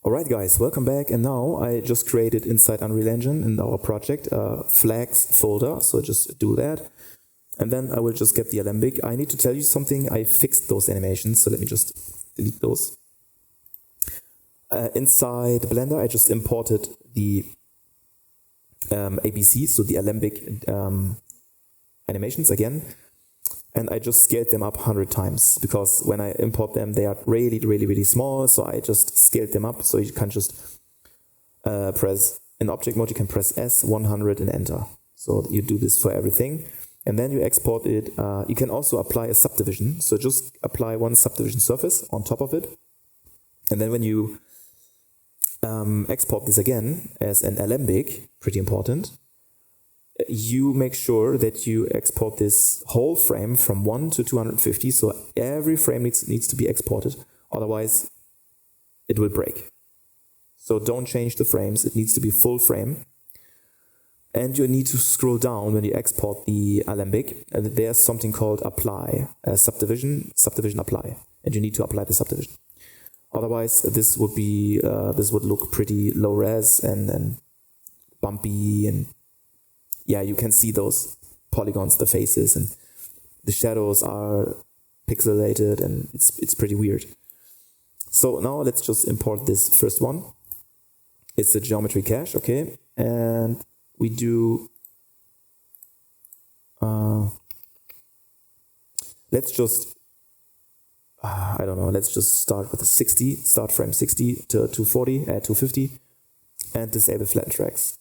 Alright guys, welcome back, and now I just created inside Unreal Engine in our project a flags folder, so just do that. And then I will just get the Alembic. I need to tell you something, I fixed those animations, so let me just delete those. Inside Blender I just imported the ABC, so the Alembic animations again. And I just scaled them up 100 times, because when I import them, they are really small. So I just scaled them up. So you can just press, in object mode, you can press S 100 and enter. So you do this for everything. And then you export it. You can also apply a subdivision. So just apply one subdivision surface on top of it. And then when you export this again as an Alembic, pretty important, you make sure that you export this whole frame from 1 to 250, so every frame needs to be exported, otherwise it will break. So don't change the frames, it needs to be full frame. And you need to scroll down when you export the Alembic, and there's something called apply, subdivision apply, and you need to apply the subdivision. Otherwise this would be this would look pretty low res and bumpy, and yeah, you can see those polygons, the faces, and the shadows are pixelated, and it's pretty weird. So now let's just import this first one. It's the geometry cache, okay, and we do. Let's just I don't know. Let's just start with a 60. Start frame 60 to 240, 250, and disable flatten tracks.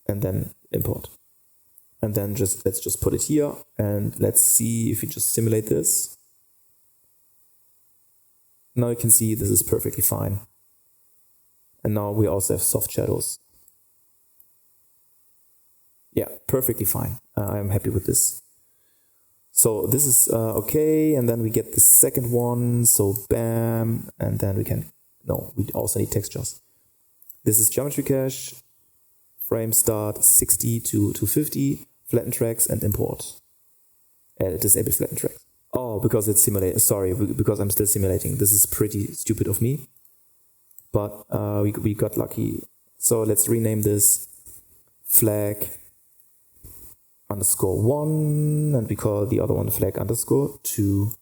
And then import. And then let's just put it here, and let's see if we just simulate this. Now you can see this is perfectly fine. And now we also have soft shadows. Yeah, perfectly fine. I'm happy with this. So this is okay, and then we get the second one, so bam, and then we also need textures. This is geometry cache. Frame start 60 to 250, flatten tracks, and import. Disable flatten tracks. Oh, because it's simulated. Sorry, because I'm still simulating. This is pretty stupid of me. But we got lucky. So let's rename this flag _1, and we call the other one flag _2.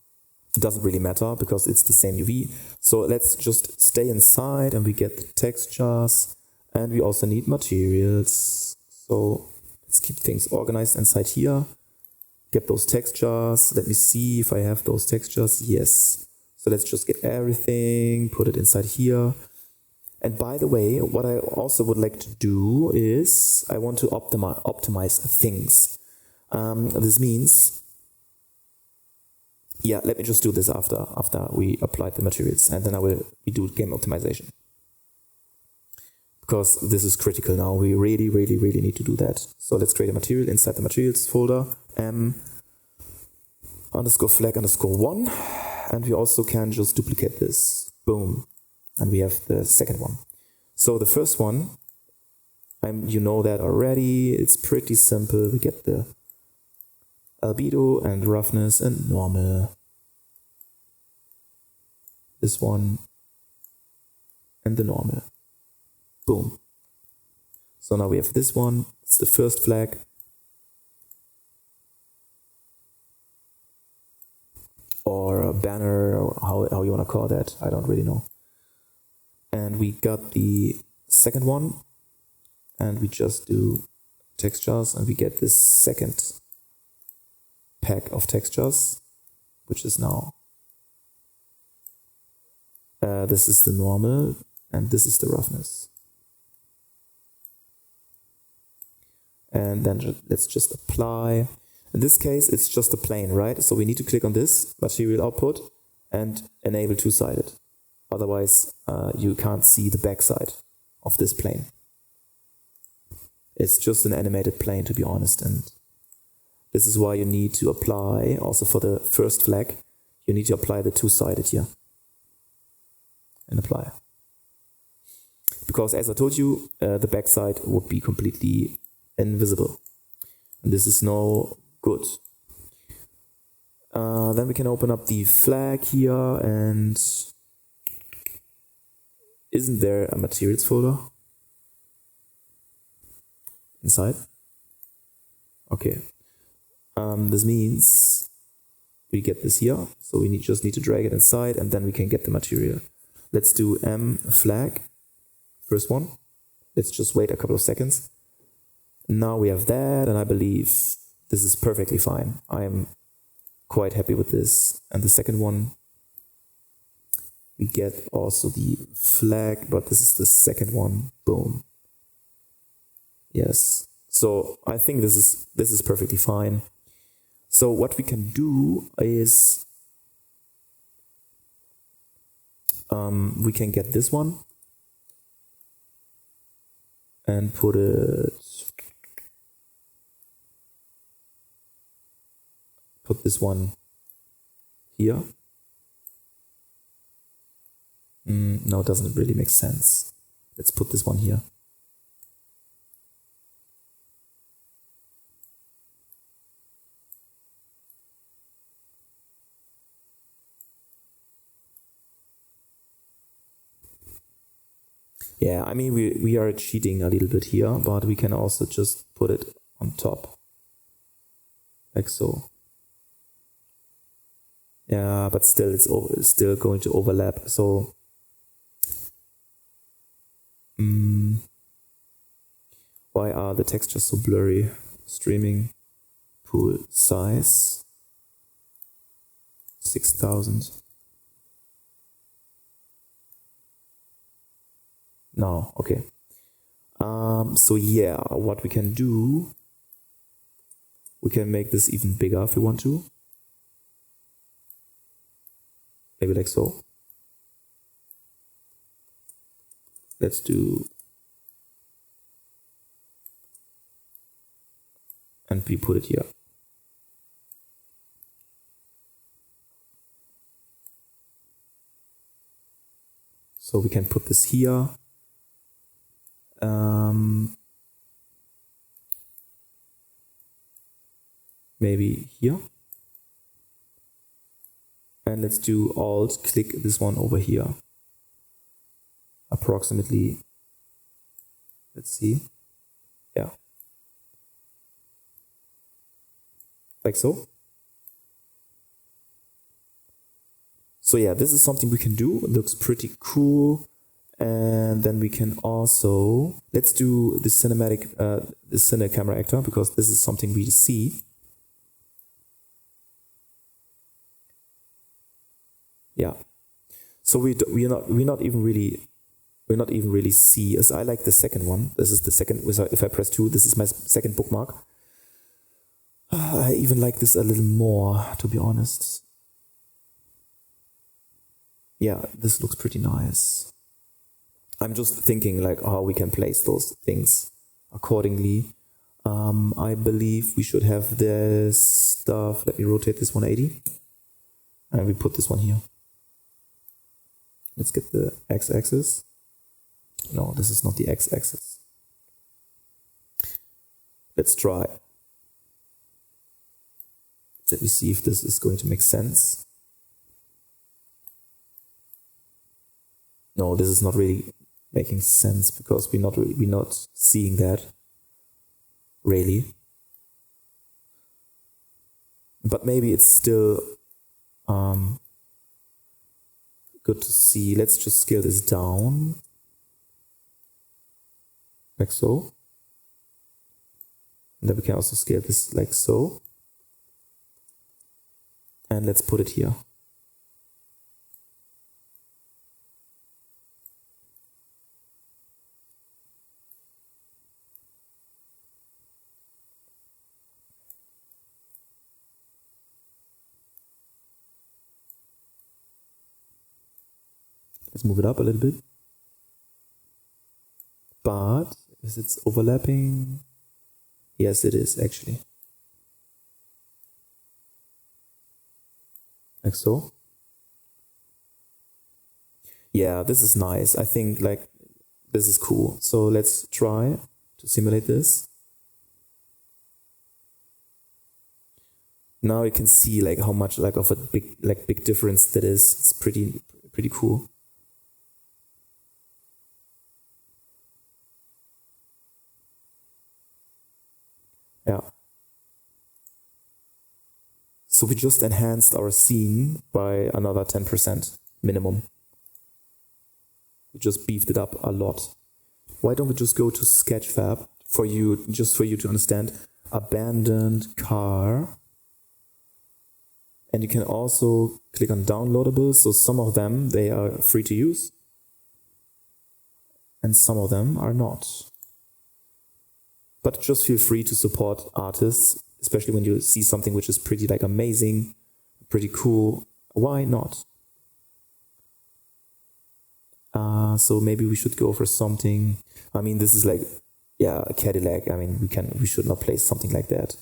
It doesn't really matter because it's the same UV. So let's just stay inside, and we get the textures. And we also need materials. So let's keep things organized inside here. Get those textures. Let me see if I have those textures. Yes. So let's just get everything, put it inside here. And by the way, what I also would like to do is I want to optimize things. This means, yeah, let me just do this after we apply the materials, and then we do game optimization. Because this is critical now. We really need to do that. So let's create a material inside the materials folder, _flag _1, and we also can just duplicate this. Boom. And we have the second one. So the first one, you know that already. It's pretty simple. We get the albedo and roughness and normal. This one and the normal. Boom. So now we have this one. It's the first flag. Or a banner, or how you want to call that. I don't really know. And we got the second one. And we just do textures, and we get this second pack of textures, which is now this is the normal, and this is the roughness. And then let's just apply. In this case, it's just a plane, right? So we need to click on this material output and enable two-sided. Otherwise, you can't see the backside of this plane. It's just an animated plane, to be honest. And this is why you need to apply, also for the first flag, you need to apply the two-sided here. And apply. Because as I told you, the backside would be completely invisible. And this is no good. Then we can open up the flag here, and isn't there a materials folder inside? Okay. This means we get this here, so we just need to drag it inside, and then we can get the material. Let's do M flag, first one. Let's just wait a couple of seconds. Now we have that, and I believe this is perfectly fine. I am quite happy with this. And the second one, we get also the flag, but this is the second one. Boom. Yes. So I think this is perfectly fine. So what we can do is we can get this one and put this one here. No, it doesn't really make sense. Let's put this one here. Yeah, I mean, we are cheating a little bit here, but we can also just put it on top. Like so. Yeah, but still it's still going to overlap. So why are the textures so blurry? Streaming pool size 6,000. No, okay. So yeah, what we can do, we can make this even bigger if we want to. Maybe like so. Let's do, and we put it here. So we can put this here. Maybe here. And let's do Alt, click this one over here. Approximately, let's see. Yeah. Like so. So yeah, this is something we can do. It looks pretty cool. And then we can also, let's do the cinematic, the cine camera actor, because this is something we see. Yeah. So we're not even really see, as I like the second one. This is the second, if I press 2, this is my second bookmark. I even like this a little more, to be honest. Yeah, this looks pretty nice. I'm just thinking like how we can place those things accordingly. I believe we should have this stuff. Let me rotate this 180. And we put this one here. Let's get the x-axis. No, this is not the x-axis. Let's try. Let me see if this is going to make sense. No, this is not really making sense because we're not seeing that really. But maybe it's still good to see. Let's just scale this down. Like so. And then we can also scale this like so. And let's put it here. Let's move it up a little bit. But is it overlapping? Yes, it is actually. Like so. Yeah, this is nice. I think like this is cool. So let's try to simulate this. now you can see like how much like of a big difference that is. It's pretty cool. Yeah. So we just enhanced our scene by another 10% minimum. We just beefed it up a lot. Why don't we just go to Sketchfab for you to understand? Abandoned car. And you can also click on downloadables. So some of them, they are free to use. And some of them are not. But just feel free to support artists, especially when you see something which is pretty like amazing, pretty cool. Why not? So maybe we should go for something. I mean, this is like, yeah, a Cadillac. I mean, we should not place something like that.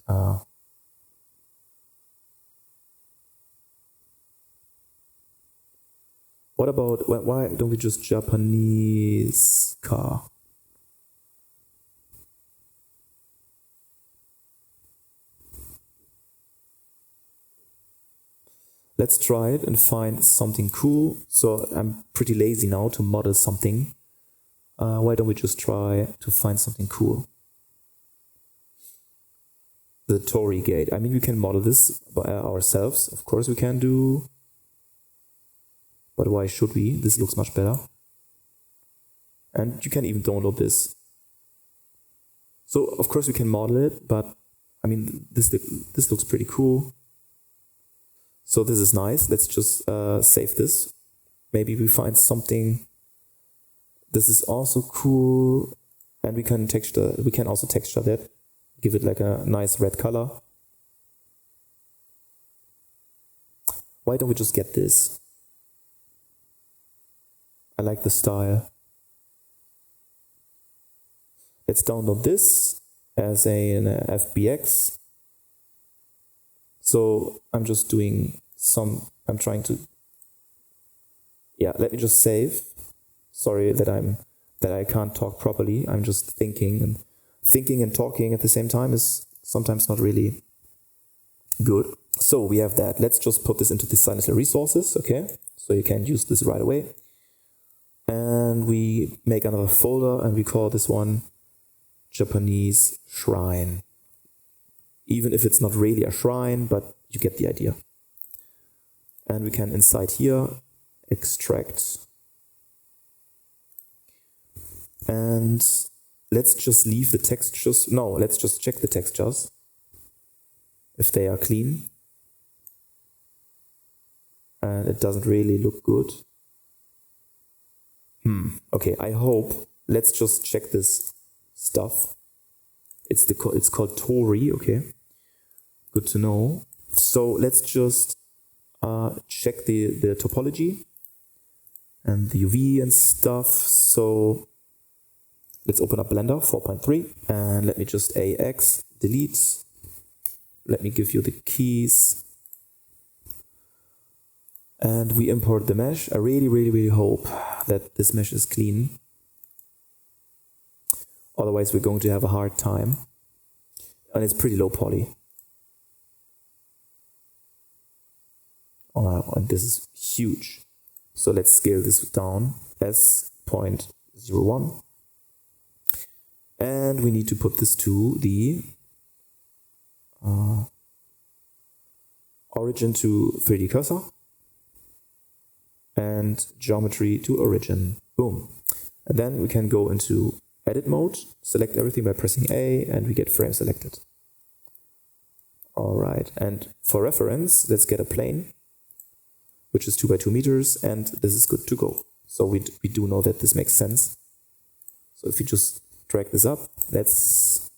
What about, why don't we just Japanese car? Let's try it and find something cool. So I'm pretty lazy now to model something. Why don't we just try to find something cool? The Torii gate. I mean, we can model this by ourselves. Of course we can do. But why should we? This looks much better. And you can even download this. So of course we can model it, but I mean, this looks pretty cool. So this is nice. Let's just save this. Maybe we find something. This is also cool, and we can also texture that. Give it like a nice red color. Why don't we just get this? I like the style. Let's download this as an FBX. So I'm just doing I'm trying to, yeah, let me just save. Sorry that I can't talk properly. I'm just thinking and talking at the same time is sometimes not really good. So we have that. Let's just put this into the Sinus resources, okay? So you can use this right away. And we make another folder and we call this one Japanese Shrine. Even if it's not really a shrine, but you get the idea. And we can inside here extract. And let's just leave the textures. No, let's just check the textures if they are clean. And it doesn't really look good. Okay, I hope. Let's just check this stuff. It's called Torii, okay? Good to know. So let's just check the topology and the UV and stuff. So let's open up Blender 4.3 and let me just AX delete. Let me give you the keys. And we import the mesh. I really hope that this mesh is clean. Otherwise, we're going to have a hard time. And it's pretty low poly. And this is huge. So let's scale this down as 0.01. And we need to put this to the origin to 3D cursor. And geometry to origin. Boom. And then we can go into edit mode, select everything by pressing A, and we get frame selected. All right, and for reference, let's get a plane, which is 2 by 2 meters, and this is good to go. So we do know that this makes sense. So if you just drag this up, let's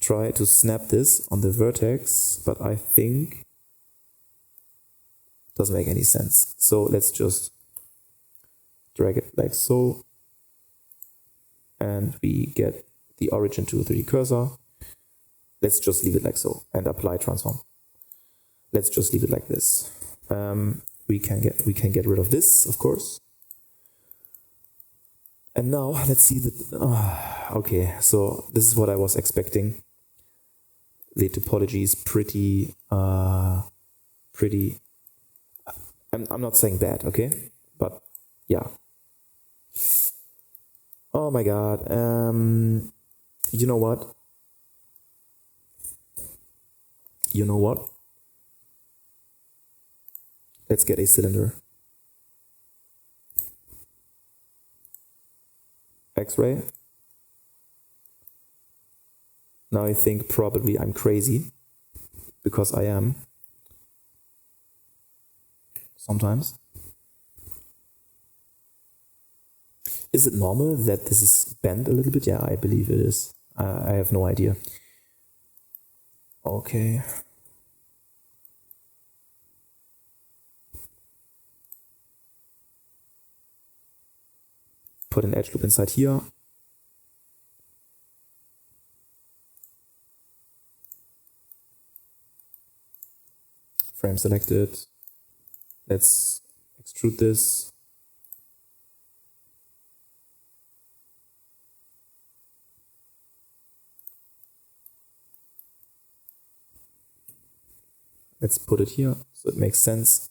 try to snap this on the vertex, but I think it doesn't make any sense. So let's just drag it like so. And we get the origin to 3D cursor. Let's just leave it like so and apply transform. Let's just leave it like this. We can get rid of this, of course. And now let's see the. Okay, so this is what I was expecting. the topology is pretty, I'm not saying bad, okay? But yeah. Oh my god. You know what? Let's get a cylinder. X-ray. Now I think probably I'm crazy, because I am. Sometimes. Is it normal that this is bent a little bit? Yeah, I believe it is. I have no idea. Okay. Put an edge loop inside here. Frame selected. Let's extrude this. Let's put it here so it makes sense.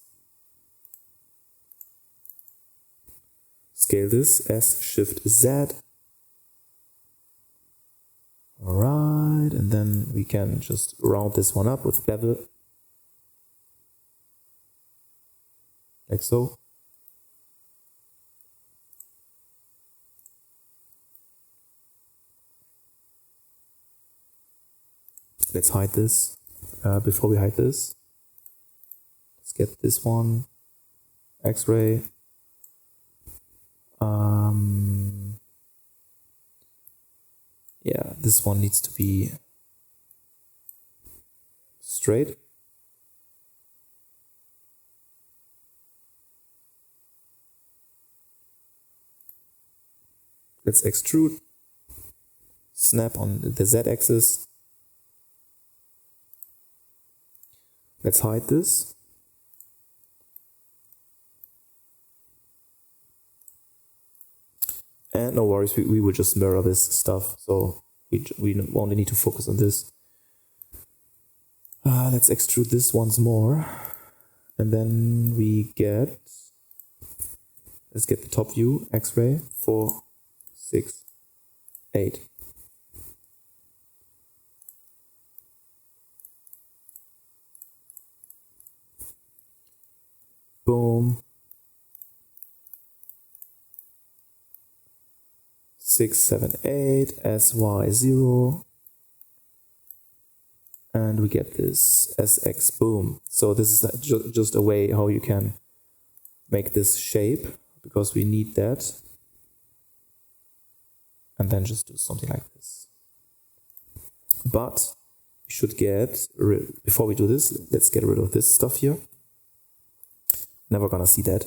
Scale this as Shift Z. Alright, and then we can just round this one up with bevel. Like so. Let's hide this. Before we hide this, let's get this one. X-ray. Yeah, this one needs to be straight. Let's extrude. Snap on the Z-axis. Let's hide this. And no worries, we will just mirror this stuff, so we only need to focus on this. Let's extrude this once more. And then let's get the top view, X-ray, 4, 6, 8. Boom. 6, 7, 8, SY 0. And we get this SX, boom. So this is just a way how you can make this shape, because we need that. And then just do something like this. But we should before we do this, let's get rid of this stuff here. Never gonna see that.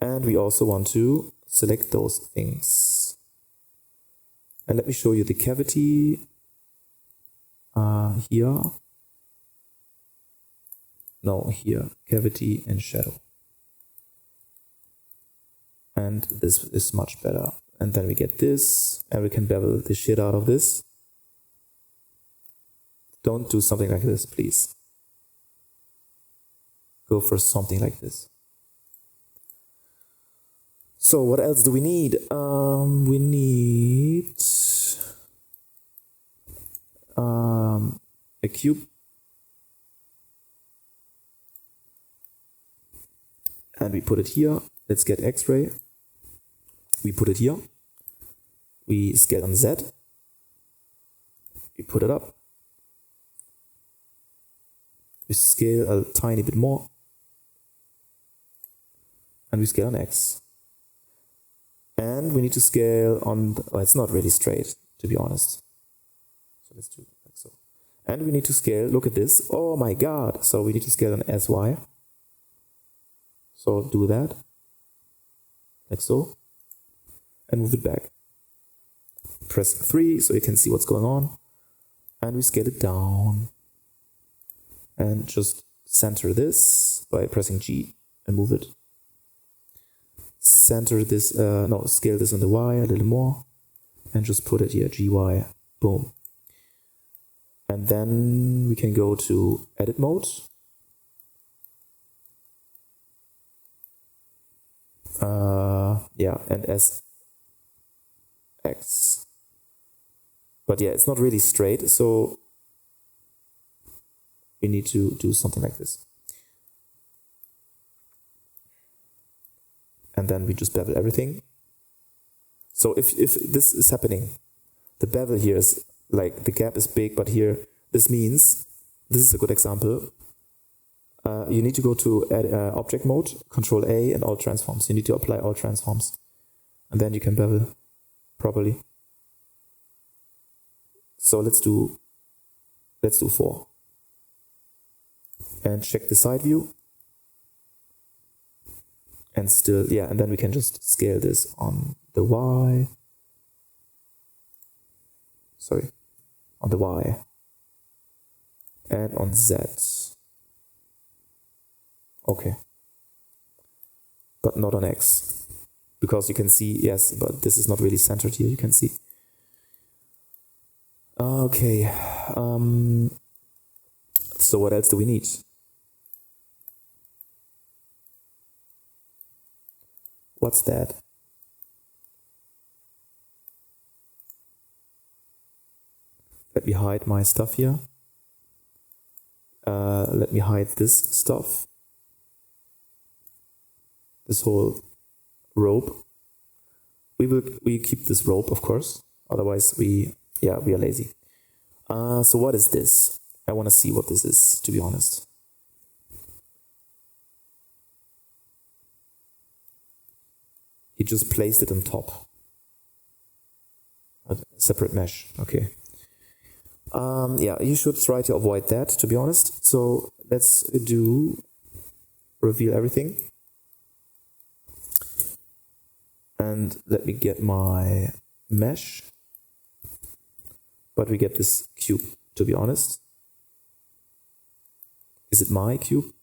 And we also want to select those things. And let me show you the cavity here. No, here, cavity and shadow. And this is much better. And then we get this, and we can bevel the shit out of this. Don't do something like this, please. Go for something like this. So what else do we need? We need a cube. And we put it here. Let's get X-ray. We put it here. We scale on Z. We put it up. We scale a tiny bit more. And we scale on X. And we need to scale on, it's not really straight, to be honest. So let's do it like so. And we need to scale, look at this. Oh my god. So we need to scale on SY. So do that. Like so. And move it back. Press 3 so you can see what's going on. And we scale it down. And just center this by pressing G and move it. Center this, scale this on the Y a little more. And just put it here, GY, boom. And then we can go to edit mode. Yeah, and as X. But yeah, it's not really straight, so we need to do something like this. And then we just bevel everything. So if this is happening, the bevel here is like the gap is big, but here this means, this is a good example. You need to go to object mode, Control A, and all transforms. You need to apply all transforms, and then you can bevel properly. So let's do 4, and check the side view. And still, yeah, and then we can just scale this on the Y. Sorry, on the Y. And on Z. Okay. But not on X. Because you can see, yes, but this is not really centered here, you can see. Okay. So what else do we need? What's that? Let me hide my stuff here. Let me hide this stuff. This whole rope. We keep this rope, of course. Otherwise we are lazy. So what is this? I want to see what this is, to be honest. He just placed it on top. A separate mesh, okay. Yeah, you should try to avoid that, to be honest. So let's do reveal everything. And let me get my mesh. But we get this cube, to be honest. Is it my cube?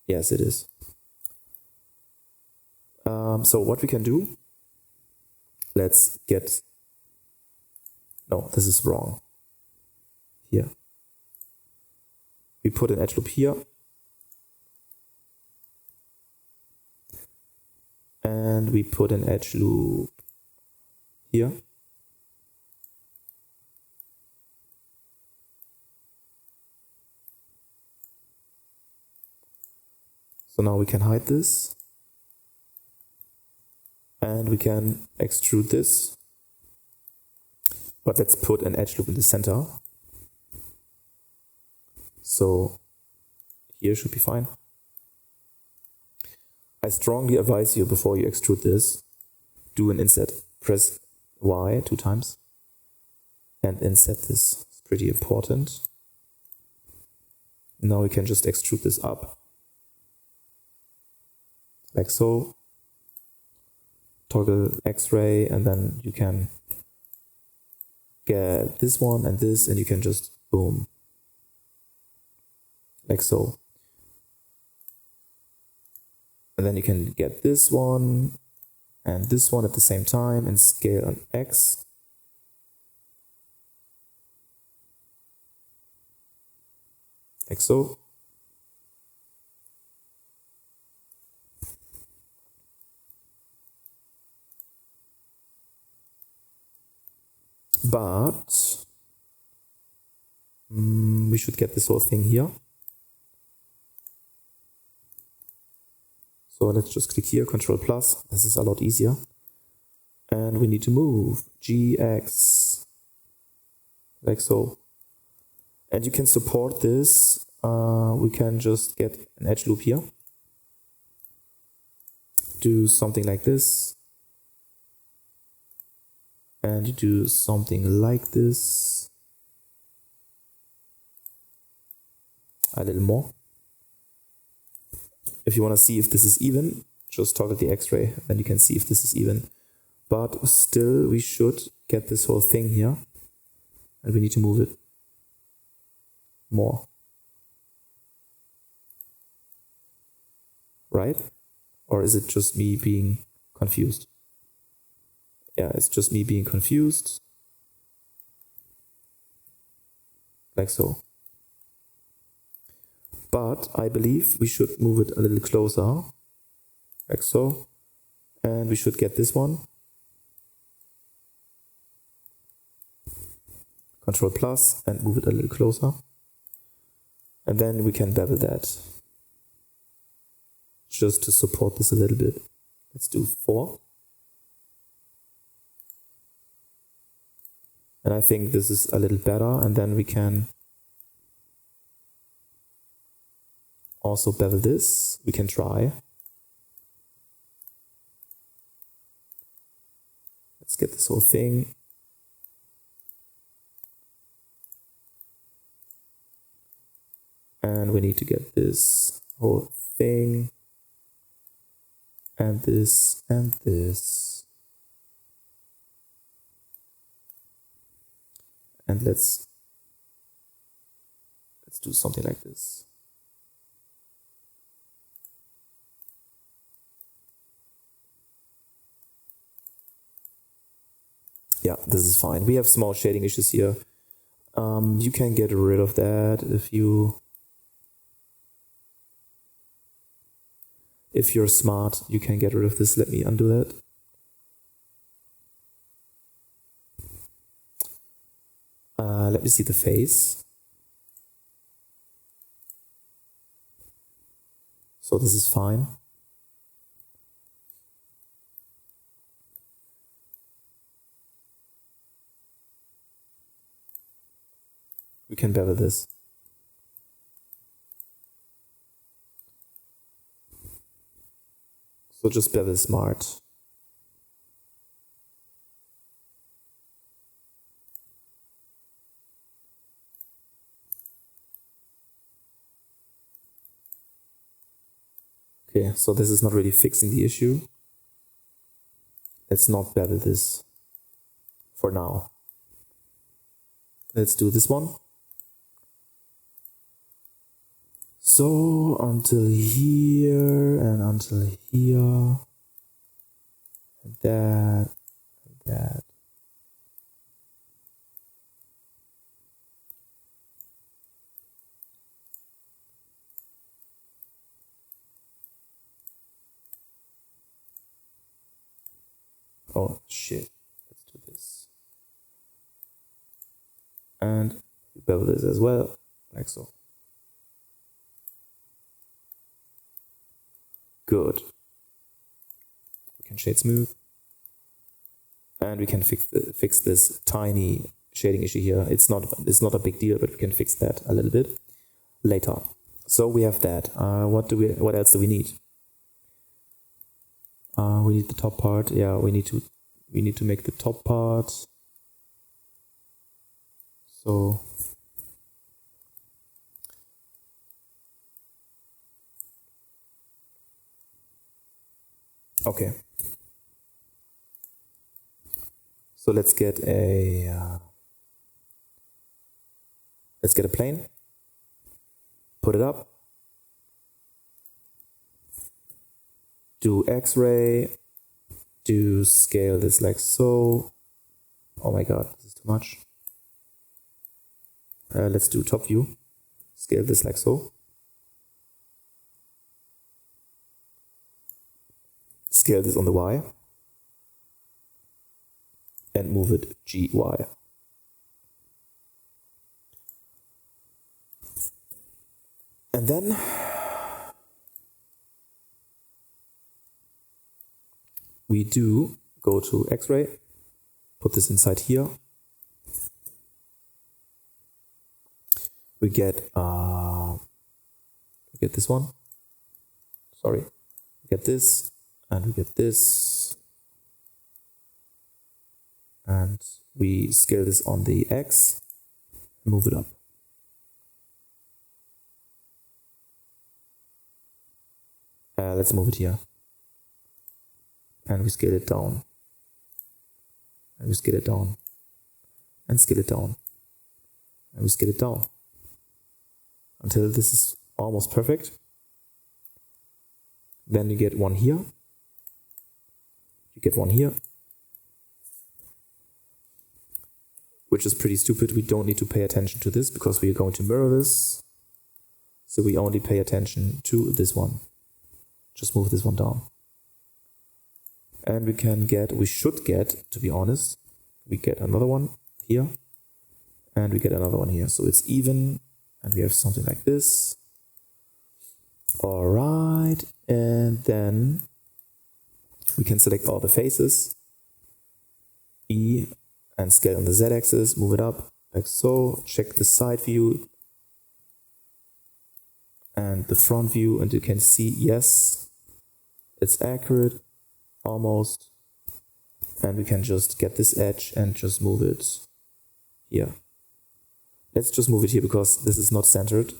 Yes, it is. So what we can do, let's get, no, this is wrong. Here. We put an edge loop here. And we put an edge loop here. So now we can hide this. And we can extrude this. But let's put an edge loop in the center. So here should be fine. I strongly advise you, before you extrude this, do an inset. Press Y 2 times and inset this. It's pretty important. Now we can just extrude this up. Like so. Toggle X-ray, and then you can get this one and this, and you can just boom. Like so. And then you can get this one and this one at the same time and scale on X. Like so. But we should get this whole thing here. So let's just click here, Control plus. This is a lot easier. And we need to move GX like so. And you can support this. We can just get an edge loop here. Do something like this. And you do something like this. A little more. If you want to see if this is even, just toggle the X-ray, and you can see if this is even. But still, we should get this whole thing here. And we need to move it more. Right? Or is it just me being confused? Yeah, it's just me being confused. like so. But I believe we should move it a little closer, like so. And we should get this one. Control plus and move it a little closer. And then we can bevel that, just to support this a little bit. Let's do 4. And I think this is a little better. And then we can also bevel this. We can try. Let's get this whole thing. And we need to get this whole thing. And this and this. And let's do something like this. Yeah, this is fine. We have small shading issues here. You can get rid of that if you're smart, you can get rid of this. Let me undo that. Let me see the face. So this is fine. We can bevel this. So just bevel smart. Okay, so this is not really fixing the issue. Let's not bevel this for now. Let's do this one. So until here and until here, and that, and that. Oh shit, let's do this. And bevel this as well, like so. Good. We can shade smooth. And we can fix this tiny shading issue here. It's not a big deal, but we can fix that a little bit later. So we have that. What else do we need? We need the top part. Yeah, we need to make the top part. So okay. So let's get a plane. Put it up. Do X-ray. Do scale this like so. Oh my god, this is too much. Let's do top view. Scale this like so. Scale this on the Y. And move it GY. And then we do go to X-ray, put this inside here. We get this one. Sorry, we get this, and we get this. And we scale this on the X, move it up. Let's move it here. And we scale it down. And we scale it down. And scale it down. And we scale it down. Until this is almost perfect. Then you get one here. You get one here. which is pretty stupid. We don't need to pay attention to this because we are going to mirror this. So we only pay attention to this one. Just move this one down. And we should get, to be honest, we get another one here. And we get another one here. So it's even. And we have something like this. All right. And then we can select all the faces. E and scale on the Z-axis. Move it up like so. Check the side view and the front view. And you can see, yes, it's accurate. Almost. And we can just get this edge and just move it here. Let's just move it here because this is not centered.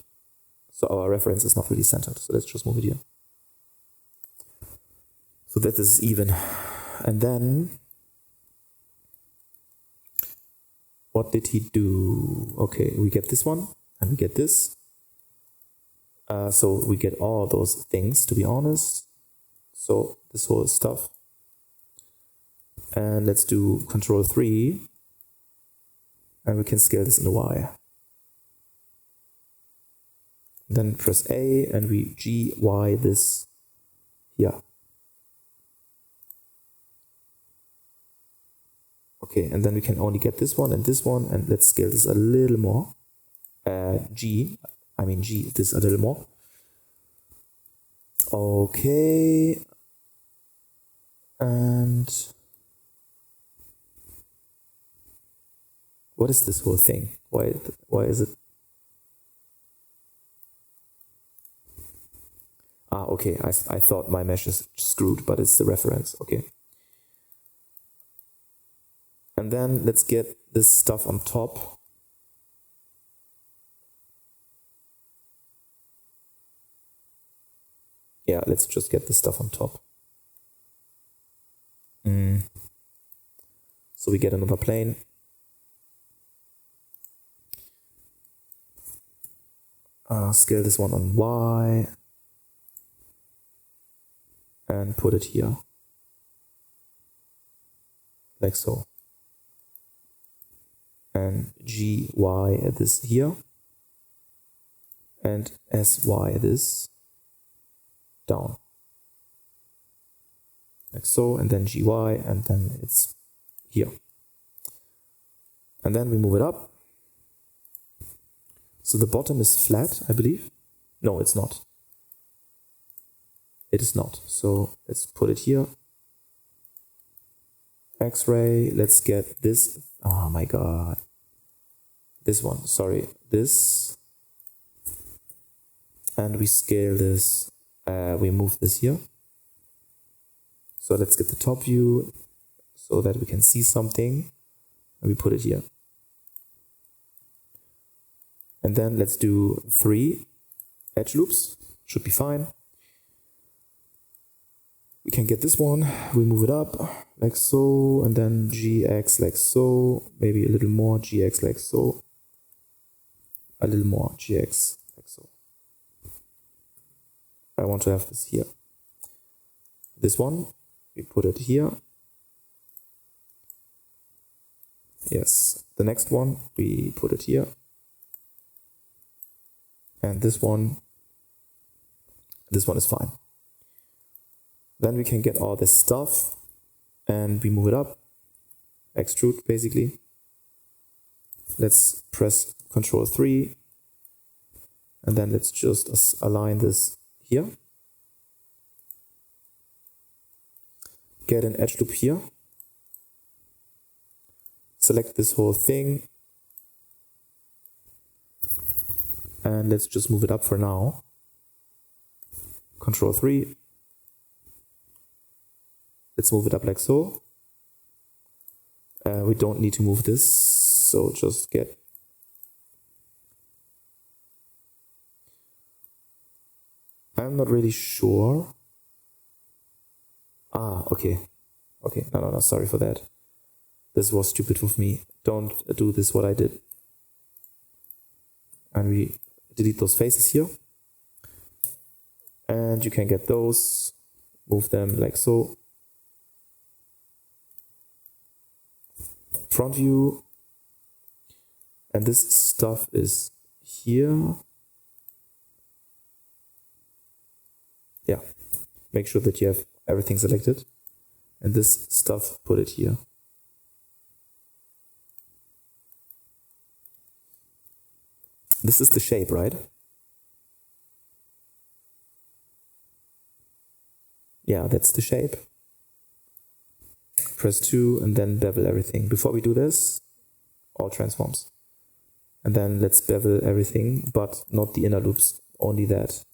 So our reference is not really centered. So let's just move it here. So that is even. And then, what did he do? Okay, we get this one and we get this. So we get all those things, to be honest. So this whole stuff. And let's do Control 3. And we can scale this in the Y. Then press A and we GY this here. Okay, and then we can only get this one, and let's scale this a little more. G this a little more. Okay. And what is this whole thing? Why is it? Okay, I thought my mesh is screwed, but it's the reference, okay. And then let's get this stuff on top. Yeah, let's just get this stuff on top. So we get another plane. Scale this one on Y. And put it here. Like so. And GY this here. And SY this down. Like so, and then GY, and then it's here. And then we move it up. So the bottom is flat, I believe. No, it's not. It is not. So let's put it here. X-ray. Let's get this. Oh my god. This one. Sorry. This. And we scale this. We move this here. So let's get the top view so that we can see something. And we put it here. And then let's do 3 edge loops. Should be fine. We can get this one, we move it up like so, and then GX like so, maybe a little more, GX like so, a little more, GX like so. I want to have this here. This one, we put it here. Yes, the next one, we put it here. And this one is fine. Then we can get all this stuff and we move it up, extrude basically. Let's press Control 3 and then let's just align this here. Get an edge loop here. Select this whole thing and let's just move it up for now. Control 3. Let's move it up like so. We don't need to move this, so just get. I'm not really sure. Okay. Okay, no, sorry for that. This was stupid of me. Don't do this what I did. And we delete those faces here. And you can get those, move them like so. Front view, And this stuff is here. Yeah, make sure that you have everything selected. And this stuff, put it here. This is the shape, right? Yeah, that's the shape. Press 2 and then bevel everything. Before we do this, all transforms. And then let's bevel everything, but not the inner loops, only that.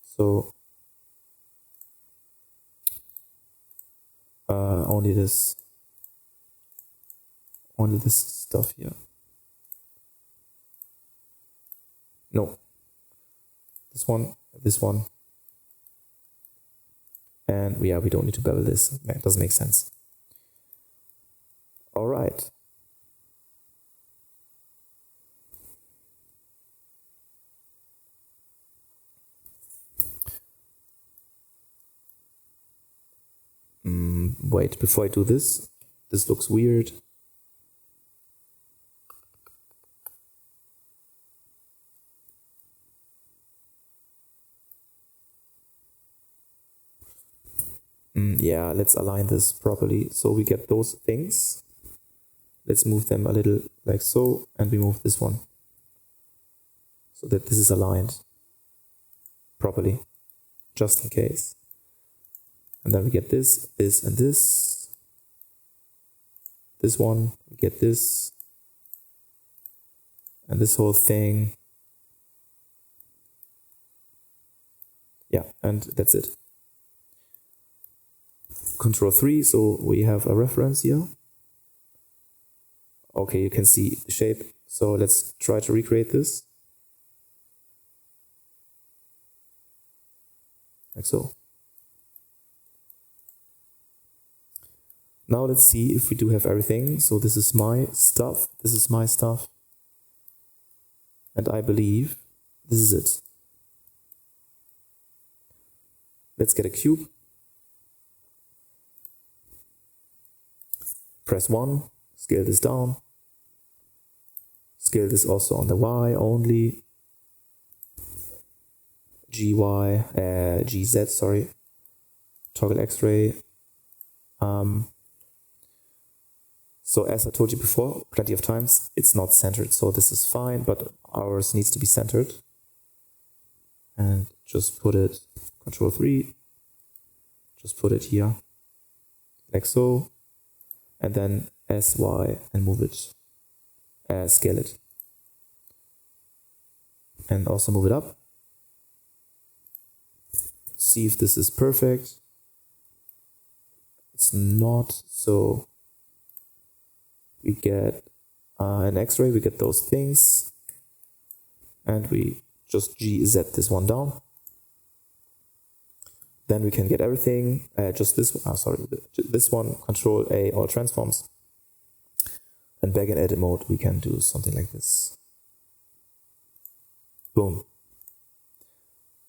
So only this stuff here. No, this one, and we don't need to bevel this. It doesn't make sense. All right. Wait, before I do this looks weird. Yeah, let's align this properly. So we get those things. Let's move them a little like so, and we move this one so that this is aligned properly, just in case. And then we get this, this, and this. This one, we get this. And this whole thing. Yeah, and that's it. Control 3, so we have a reference here. Okay, you can see the shape. So let's try to recreate this. Like so. Now let's see if we do have everything. So this is my stuff. This is my stuff. And I believe this is it. Let's get a cube. Press 1, scale this down. Scale this also on the Y only. GZ, sorry. Toggle X-ray. So as I told you before, plenty of times, it's not centered. So this is fine, but ours needs to be centered. And just put it, Control 3. Just put it here, like so. And then SY and move it, scale it. And also move it up. See if this is perfect. It's not, so we get an X-ray, we get those things. And we just GZ this one down. Then we can get everything, just this one, this one, Control A, all transforms. And back in edit mode, we can do something like this. Boom.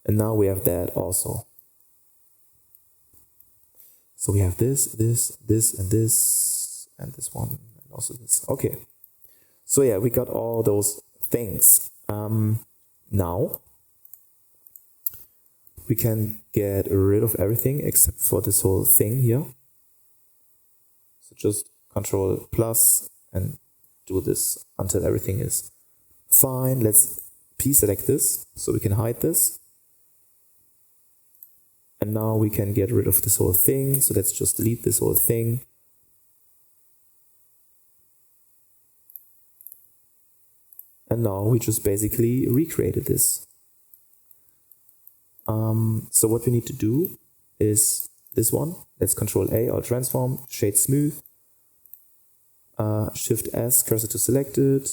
And now we have that also. So we have this, and this one, and also this. Okay. So yeah, we got all those things. Now, we can get rid of everything except for this whole thing here. So just Control plus and do this until everything is fine. Let's P-select this so we can hide this. And now we can get rid of this whole thing. So let's just delete this whole thing. And now we just basically recreated this. So what we need to do is this one. Let's Control A or transform, shade smooth, Shift S, cursor to selected,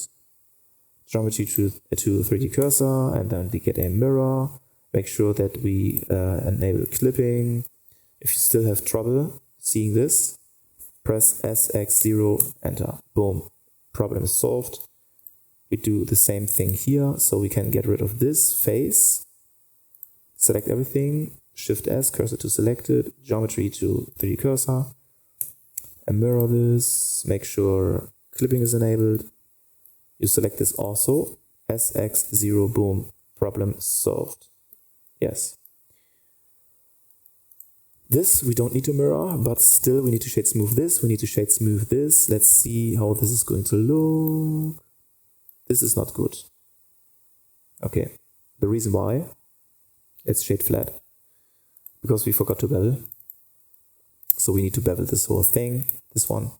geometry to 3D cursor, and then we get a mirror. Make sure that we enable clipping. If you still have trouble seeing this, press SX0, enter. Boom, problem is solved. We do the same thing here, so we can get rid of this face. Select everything, Shift S, cursor to selected, geometry to 3D cursor, and mirror this, make sure clipping is enabled, You select this also, SX0, boom, problem solved. Yes. This we don't need to mirror, but still we need to shade smooth this, we need to shade smooth this. Let's see how this is going to look. This is not good. Okay, the reason why, let's shade flat, because we forgot to bevel. So we need to bevel this whole thing, this one.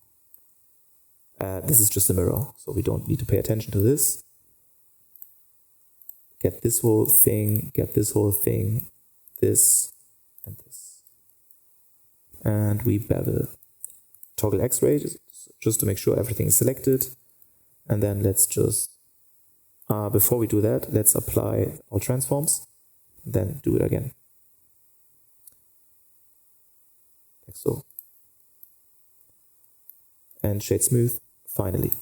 This is just a mirror, so we don't need to pay attention to this. Get this whole thing, get this whole thing, this and this. And we bevel. Toggle X-ray, just to make sure everything is selected. And then let's just, before we do that, let's apply all transforms, then do it again. Like so. And shade smooth, finally.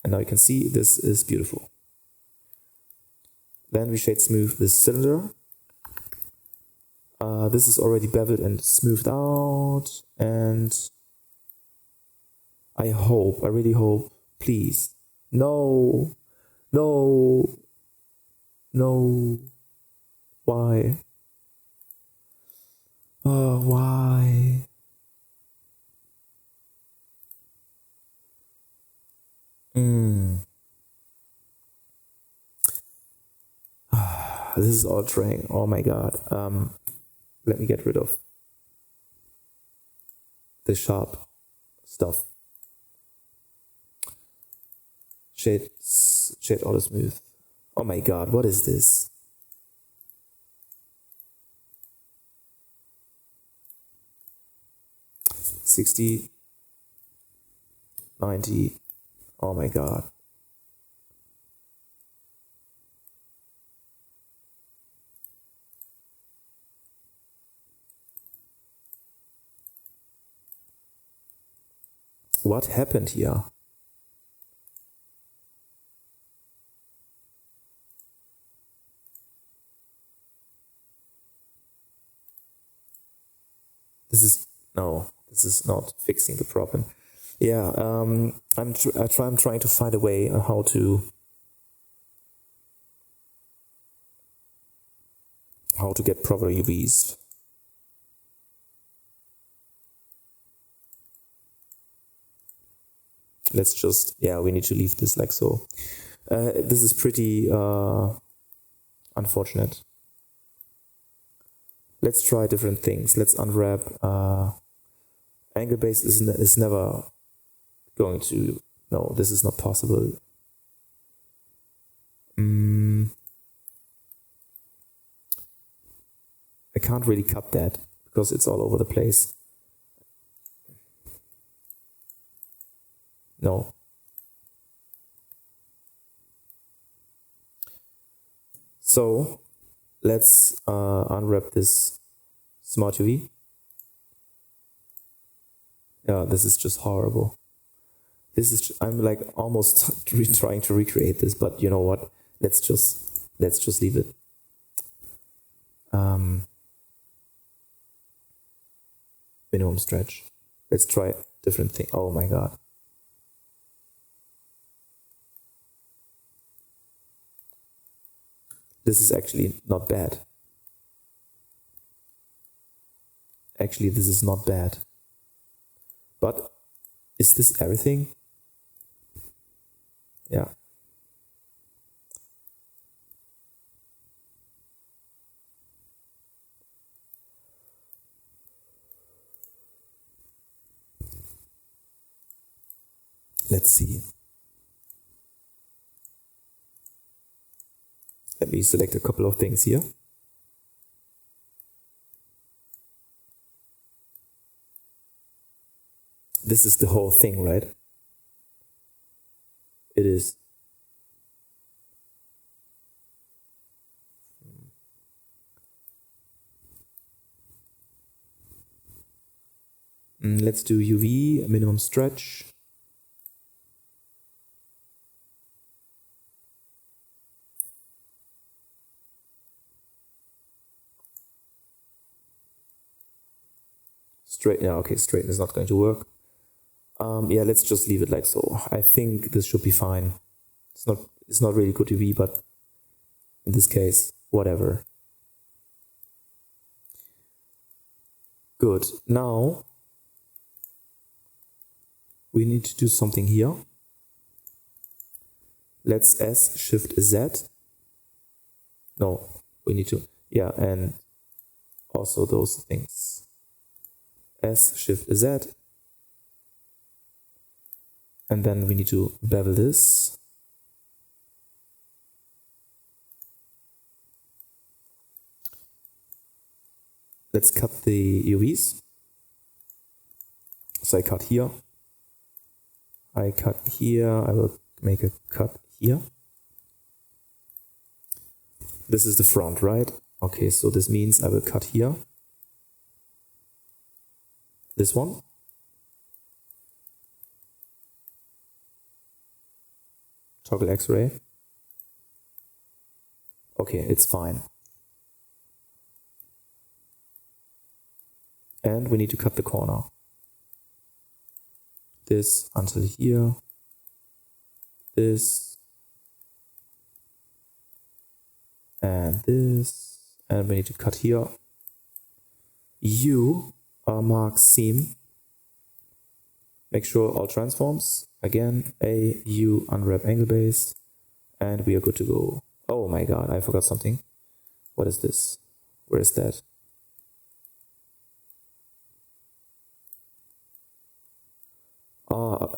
And now you can see this is beautiful. Then we shade smooth this cylinder. This is already beveled and smoothed out. And I hope, I really hope, please. No, no, no. Why? Oh, why? This is altering. Oh my god. Let me get rid of the sharp stuff. Shade auto smooth. Oh my god, what is this? $60, $90. Oh my god. What happened here? This is not fixing the problem. Yeah, I'm trying to find a way on how to get proper UVs. Let's just, yeah, we need to leave this like so. This is pretty unfortunate. Let's try different things. Let's unwrap. Angle base is never going to, no, this is not possible. I can't really cut that because it's all over the place. No. So let's unwrap this Smart UV. Yeah, this is just horrible. This is I'm like almost trying to recreate this, but you know what? Let's just leave it. Minimum stretch. Let's try a different thing. Oh my god. This is actually not bad. Actually, this is not bad. But is this everything? Yeah. Let's see. Let me select a couple of things here. This is the whole thing, right? It is. Let's do UV, minimum stretch. Straight, yeah, okay, straighten is not going to work. Yeah, let's just leave it like so. I think this should be fine. It's not really good UV, but in this case, whatever. Good. Now we need to do something here. Let's S Shift Z. No, we need to, yeah, and also those things. S Shift Z. And then we need to bevel this. Let's cut the UVs. So I cut here. I cut here. I will make a cut here. This is the front, right? Okay, so this means I will cut here. This one. Toggle X-ray. Okay, it's fine. And we need to cut the corner. This until here. This. And this. And we need to cut here. U mark seam. Make sure all transforms. Again, A, U, unwrap angle base. And we are good to go. Oh my god, I forgot something. What is this? Where is that?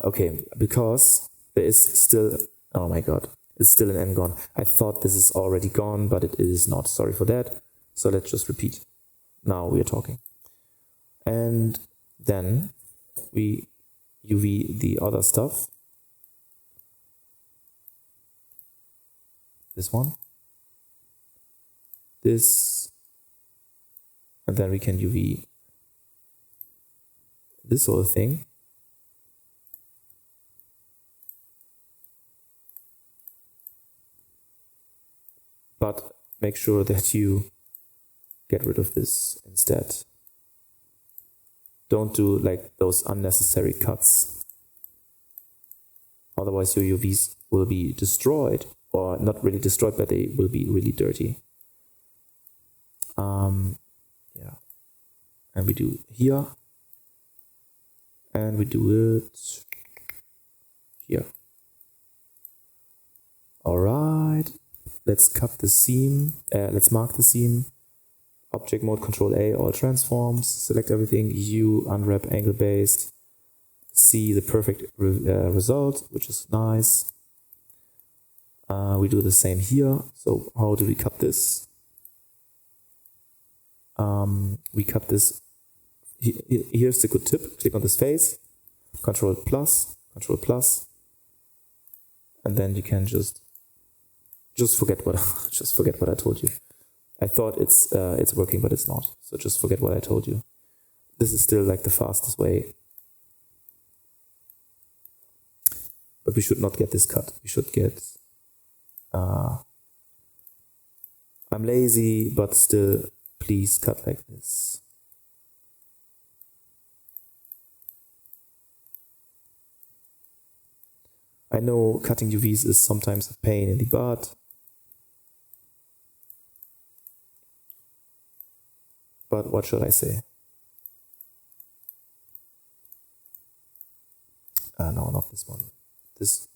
Okay, because there is still, oh my god, it's still an N gone. I thought this is already gone, but it is not. Sorry for that. So let's just repeat. Now we are talking. And then we UV the other stuff. This one. This. And then we can UV this whole thing. But make sure that you get rid of this instead. Don't do like those unnecessary cuts. Otherwise your UVs will be destroyed, or not really destroyed, but they will be really dirty. Yeah. And we do here. And we do it here. All right. Let's cut the seam. Let's mark the seam. Object mode, Control A, all transforms. Select everything. U, unwrap angle based. See the perfect result, which is nice. We do the same here. So how do we cut this? We cut this. Here's the good tip. Click on this face. Control plus. And then you can just forget what I told you. I thought it's working, but it's not. So just forget what I told you. This is still like the fastest way. But we should not get this cut. We should get... I'm lazy, but still, please cut like this. I know cutting UVs is sometimes a pain in the butt. But what should I say? No, not this one. This,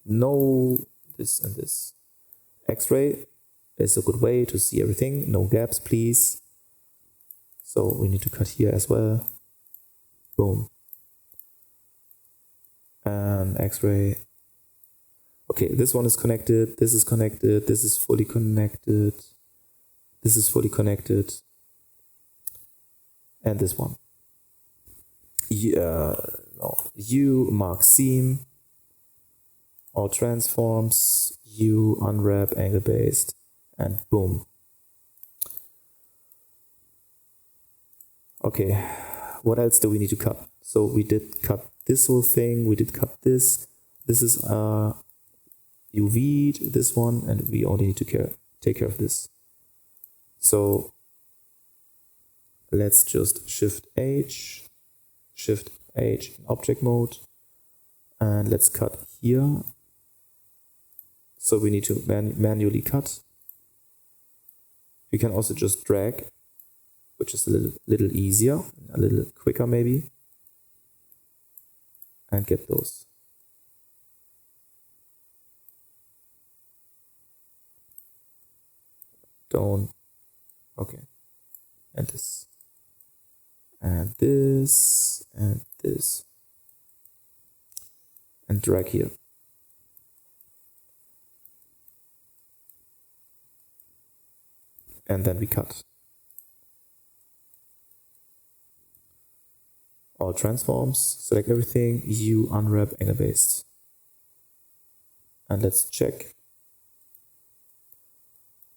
no, this and this. X-ray is a good way to see everything. No gaps, please. So we need to cut here as well. Boom. And X-ray. Okay, this one is connected. This is connected. This is fully connected. This is fully connected. And this one. U mark seam. All transforms. U unwrap angle based. And boom. Okay. What else do we need to cut? So we did cut this whole thing. We did cut this. This is UV'd this one, and we only need to take care of this. So let's just Shift H in object mode, and let's cut here. So we need to manually cut. You can also just drag, which is a little easier, a little quicker maybe, and get those. Okay. And this. And this. And this. And drag here. And then we cut. All transforms, select everything, U, unwrap, angle based. And let's check.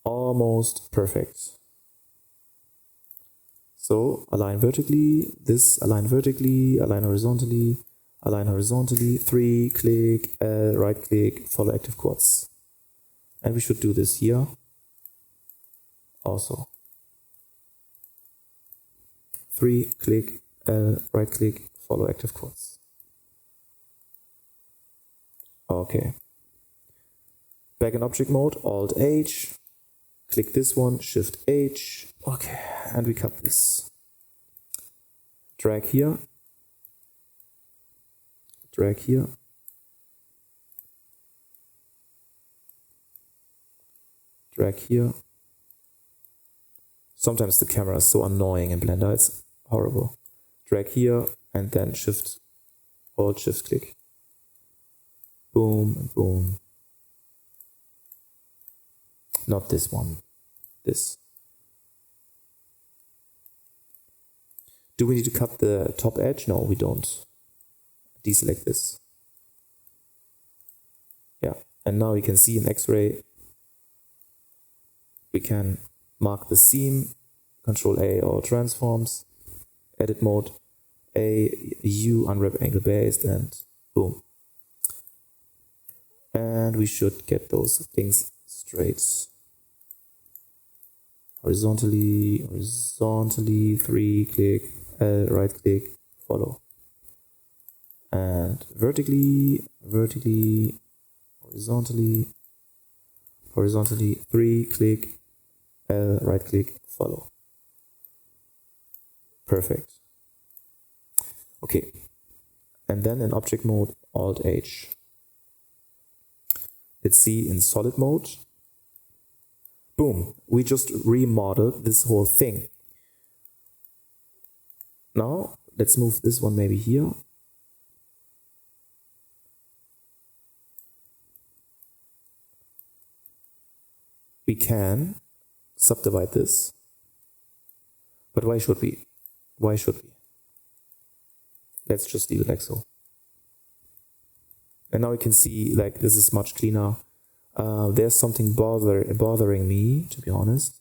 Almost perfect. So align vertically, this align vertically, align horizontally, 3, click, right click, follow active quads. And we should do this here also. 3, click, right click, follow active quads. Okay. Back in object mode, Alt H, click this one, Shift H. Okay, and we cut this. Drag here. Drag here. Drag here. Sometimes the camera is so annoying in Blender, it's horrible. Drag here and then Shift, Alt Shift click. Boom and boom. Not this one, this. Do we need to cut the top edge? No, we don't. Deselect this. Yeah, and now you can see in X-ray, we can mark the seam, Control A, all transforms, edit mode, A, U, unwrap angle based, and boom. And we should get those things straight. Horizontally, 3, click, L, right click, follow. And vertically, horizontally, 3, click, L, right click, follow. Perfect. Okay. And then in object mode, Alt H. Let's see in solid mode. Boom, we just remodeled this whole thing. Now, let's move this one maybe here. We can subdivide this. But why should we? Why should we? Let's just leave it like so. And now you can see like this is much cleaner. There's something bothering me, to be honest.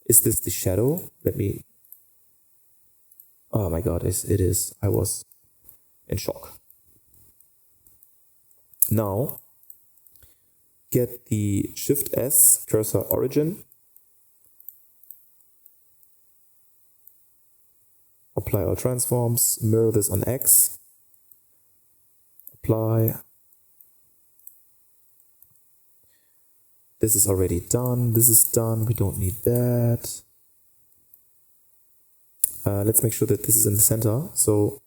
Is this the shadow? Let me... Oh my god, it is. I was in shock. Now, get the Shift S cursor origin. Apply all transforms, mirror this on X. Apply. This is already done. This is done. We don't need that. Let's make sure that this is in the center. So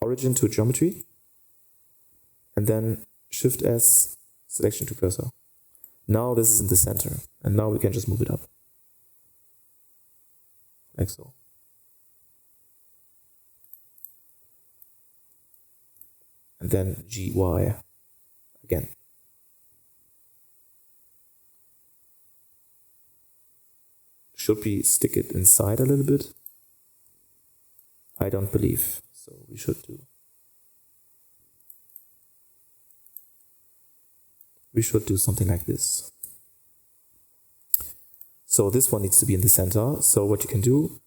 origin to geometry, and then Shift S, selection to cursor. Now this is in the center, and now we can just move it up. Like so. And then GY again. Should we stick it inside a little bit? I don't believe, so we should do. We should do something like this. So this one needs to be in the center. So what you can do,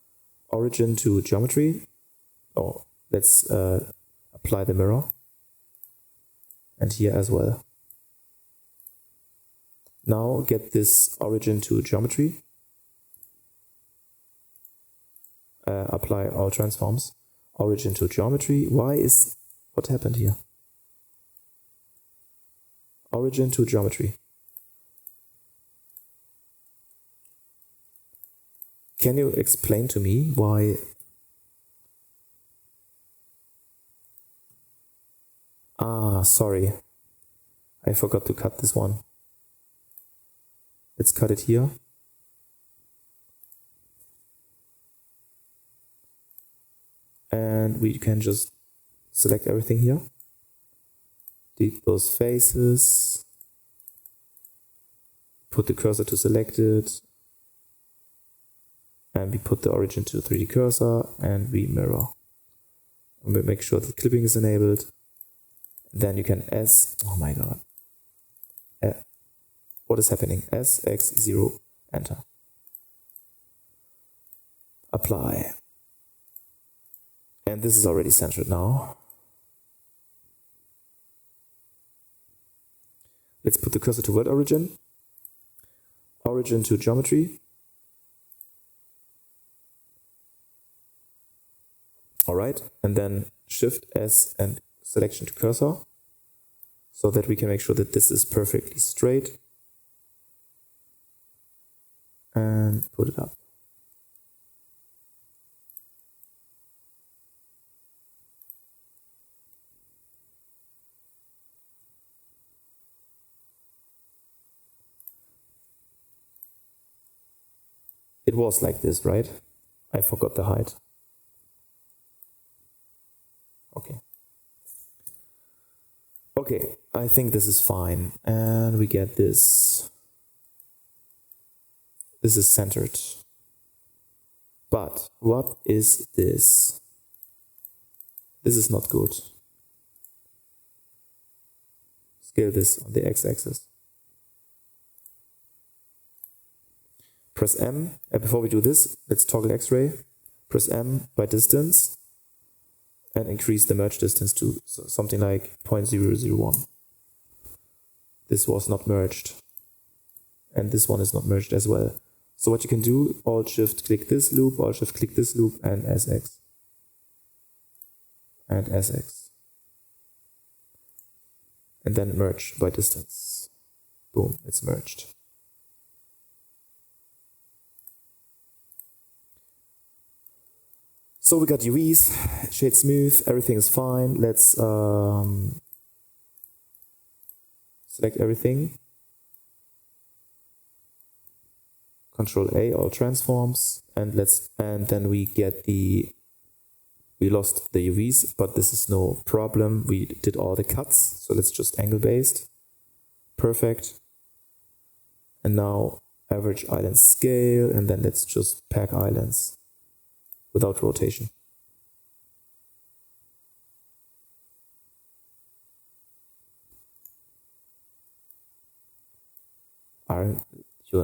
origin to geometry. Oh, let's apply the mirror. And here as well. Now get this origin to geometry. Apply all transforms. origin to geometry. What happened here? Origin to geometry. Can you explain to me why? Sorry. I forgot to cut this one. Let's cut it here. And we can just select everything here. Delete those faces. Put the cursor to selected. And we put the origin to 3D cursor and we mirror. And we make sure the clipping is enabled. Then you can oh my god. What is happening? SX0, enter. Apply. And this is already centered now. Let's put the cursor to word origin. Origin to geometry. Alright, and then Shift S and selection to cursor, so that we can make sure that this is perfectly straight. And put it up. It was like this, right? I forgot the height. Okay. Okay, I think this is fine. And we get this. This is centered. But what is this? This is not good. Scale this on the x-axis. Press M. Before we do this, let's toggle X-ray. Press M by distance. And increase the merge distance to something like 0.001. This was not merged. And this one is not merged as well. So what you can do, Alt-Shift click this loop, Alt-Shift click this loop, and SX. And SX. And then merge by distance. Boom, it's merged. So we got UVs, shade smooth, everything is fine. Let's select everything. Control A, all transforms, and then we get we lost the UVs, but this is no problem. We did all the cuts, so let's just angle based. Perfect. And now average island scale, and then let's just pack islands without rotation.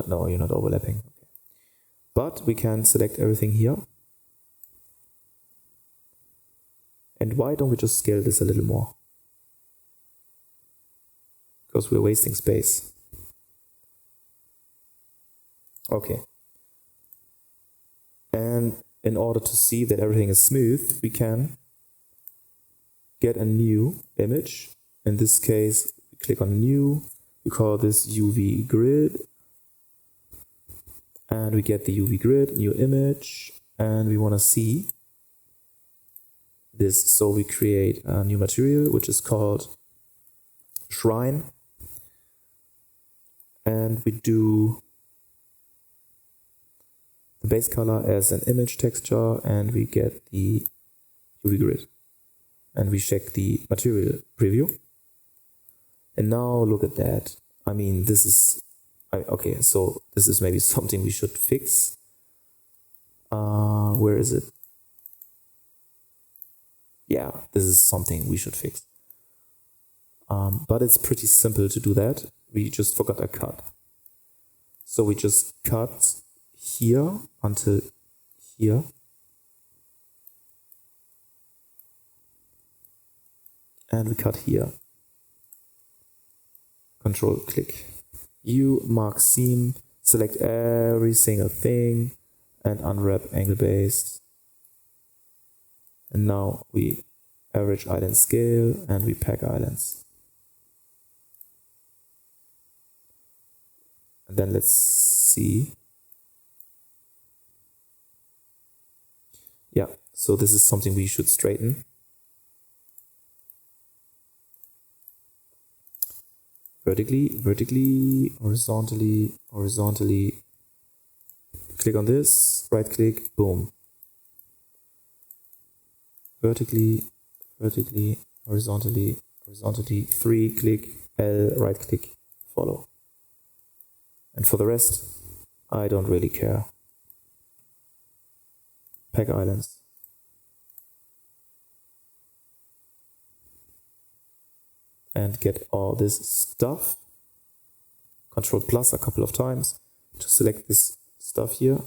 No, you're not overlapping. Okay. But we can select everything here. And why don't we just scale this a little more? Because we're wasting space. Okay. And in order to see that everything is smooth, we can get a new image. In this case, we click on new. We call this UV grid. And we get the UV grid, new image. And we want to see this. So we create a new material, which is called Shrine. And we do the base color as an image texture, and we get the UV grid. And we check the material preview. And now look at that. I mean, this is, okay, so this is maybe something we should fix. Where is it? Yeah, this is something we should fix. But it's pretty simple to do that. We just forgot a cut. So we just cut here until here. And we cut here. Control click. U, mark seam, select every single thing and unwrap angle based. And now we average island scale and we pack islands. And then let's see. Yeah, so this is something we should straighten. Vertically, horizontally. Click on this, right click, boom. Vertically, horizontally, 3, click, L, right click, follow. And for the rest, I don't really care. Pack islands. And get all this stuff. Control plus a couple of times to select this stuff here.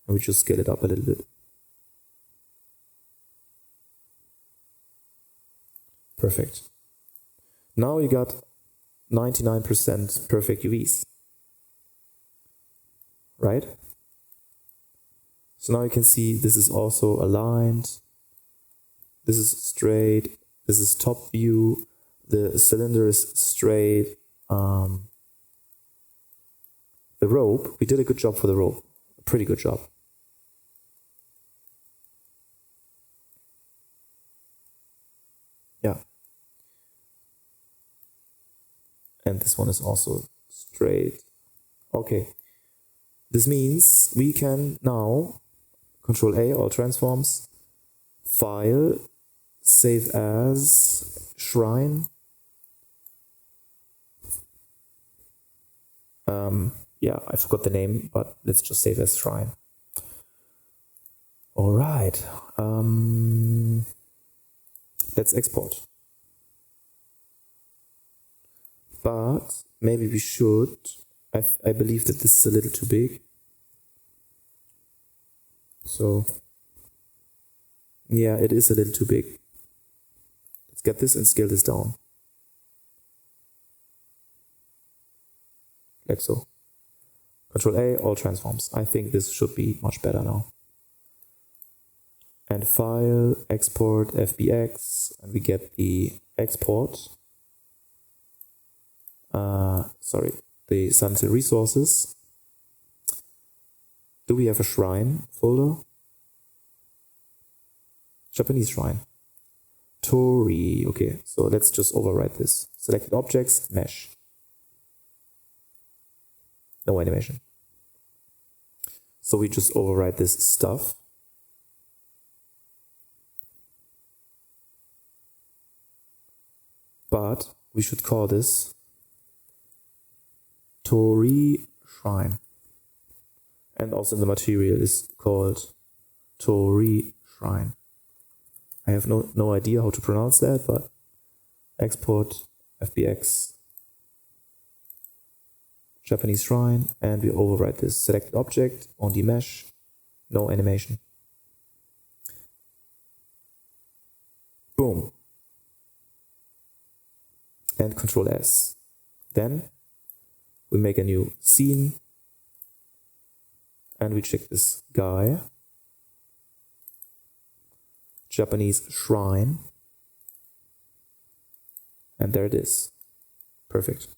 And we just scale it up a little bit. Perfect. Now you got 99% perfect UVs. Right? So now you can see this is also aligned. This is straight. This is top view. The cylinder is straight. The rope, we did a good job for the rope. A pretty good job. Yeah. And this one is also straight. Okay. This means we can now Control A, all transforms, File, Save as, Shrine. Yeah, I forgot the name, but let's just save as Shrine. All right. Let's export. But maybe we should. I believe that this is a little too big. So, yeah, it is a little too big. Let's get this and scale this down. Like so. Control A, all transforms. I think this should be much better now. And File, Export, FBX, and we get the export. The Sunset Resources. Do we have a shrine folder? Japanese shrine. Torii. Okay, so let's just overwrite this. Selected objects, mesh. No animation. So we just overwrite this stuff. But we should call this Torii Shrine. And also the material is called Torii Shrine. I have no idea how to pronounce that, but export FBX Japanese shrine, and we overwrite this. Select object, only mesh, no animation. Boom. And Control S. Then we make a new scene and we check this guy. Japanese shrine. And there it is. Perfect.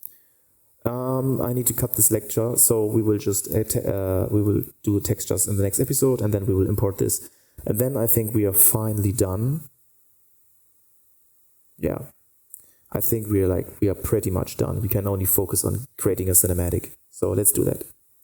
I need to cut this lecture, so we will just we will do textures in the next episode, and then we will import this. And then I think we are finally done. Yeah. I think we are pretty much done. We can only focus on creating a cinematic. So let's do that.